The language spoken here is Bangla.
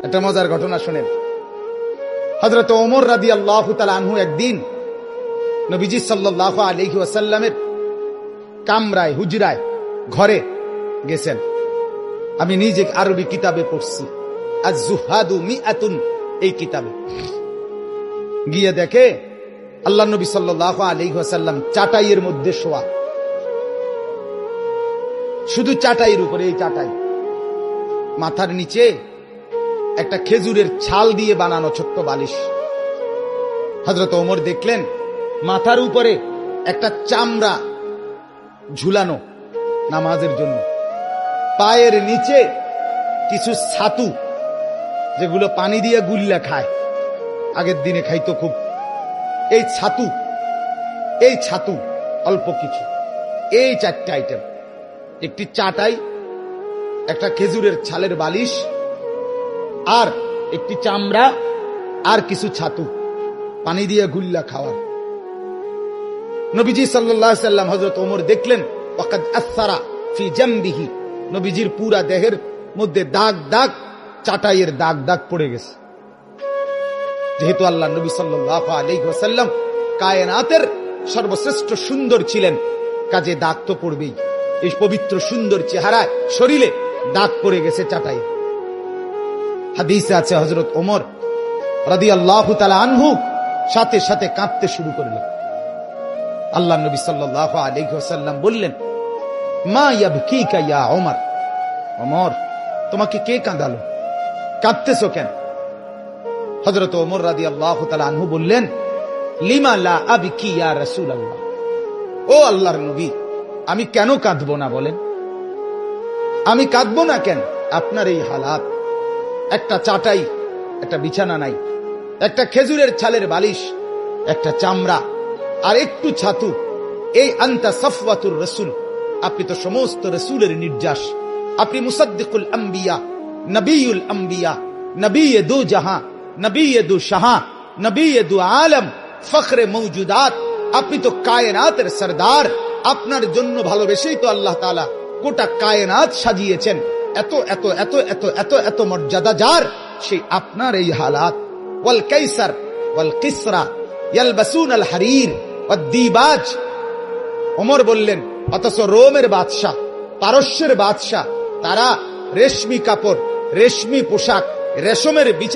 একটা মজার ঘটনা শুনেন। হযরত ওমর রাদিয়াল্লাহু তাআলা আনহু একদিন নবীজি সাল্লাল্লাহু আলাইহি ওয়াসাল্লামের কামরায়, হুজরায়, ঘরে গেছেন। আমি নিজে আরবি কিতাবে পড়ছি, আজ-জুহাদু মিআতুন, এই কিতাবে গিয়ে দেখে আল্লাহ নবী সাল্লাল্লাহু আলাইহি ওয়াসাল্লাম চাটাইয়ের মধ্যে শোয়া, শুধু চাটাইয়ের উপরে, এই চাটাই, মাথার নিচে একটা খেজুরের ছাল দিয়ে বানানো ছোট্ট বালিশ। হযরত ওমর দেখলেন মাথার উপরে একটা চামড়া ঝুলানো নামাজের জন্য, পায়ের নিচে কিছু ছাতু, যেগুলো পানি দিয়ে গুল্লা খায়, আগের দিনে খাইতো খুব, এই ছাতু অল্প কিছু, এই চারটে আইটেম, একটি চাটাই, একটা খেজুরের ছালের বালিশ, আর একটি চামড়া, আর কিছু ছাতু, পানি দিয়ে গুল্লা খাওয়ার। নবীজি সাল্লাল্লাহু আলাইহি ওয়াসাল্লাম হযরত ওমর দেখলেন ওয়াকাদ আসসারা ফি জামবিহি, নবীজির পুরা দেহের মধ্যে দাগ দাগ, চাটাইয়ের দাগ দাগ পড়ে গেছে। যেহেতু আল্লাহ নবী সাল্লাল্লাহু আলাইহি ওয়াসাল্লাম কায়নাতের সর্বশ্রেষ্ঠ সুন্দর ছিলেন, কাজে দাগ তো পড়বেই। এই পবিত্র সুন্দর চেহারায় শরীরে দাগ পড়ে গেছে চাটাই। হাদিসে আছে হযরত ওমর রাদিয়াল্লাহু তাআলা আনহু সাথে সাথে কাঁদতে শুরু করলেন। আল্লাহ নবী সাল্লাল্লাহু আলাইহি ওয়াসাল্লাম বললেন, মা ইয়াবকিকা ইয়া ওমর, ওমর তোমাকে কে কাঁদালো, কাঁদতেছো কেন? হযরত ওমর রাদিয়াল্লাহু তাআলা আনহু বললেন, লিমা লা আবকি ইয়া রাসূলুল্লাহ, ও আল্লাহর নবী, আমি কেন কাঁদবো না বলেন? আমি কাঁদবো না কেন? আপনার এই হালাত, একটা চাটাই, একটা বিছানা নাই, একটা খেজুরের ছালের বালিশ, একটা চামড়া, আর একটু ছাতু, এই আনতা সাফওয়াতুর রাসূল, আপনি তো সমস্ত রাসূলের নির্যাস, আপনি মুসাদ্দিকুল আম্বিয়া, নবিয়ুল আম্বিয়া, নবিয়ে দু জাহাঁ, নবিয়ে দু শাহাঁ, নবিয়ে দু আলম, ফখরে মওজুদাত, আপনি তো কায়নাতের সরদার। আপনার জন্য ভালোবেসেই তো আল্লাহ তাআলা গোটা কায়নাত সাজিয়েছেন। এত এত এত এত এত এত মর্যাদা যার, সেই আপনার এই হালাত। ওয়াল কাইসার ওয়াল কিসরা ইয়ালবাসুন আল হারির ওয়াদ দিবাজ, ওমর বললেন, অথচ রোমের বাদশাহ, পারস্যের বাদশাহ, তারা রেশমি কাপড়, রেশমি পোশাক, রেশমের বিছানা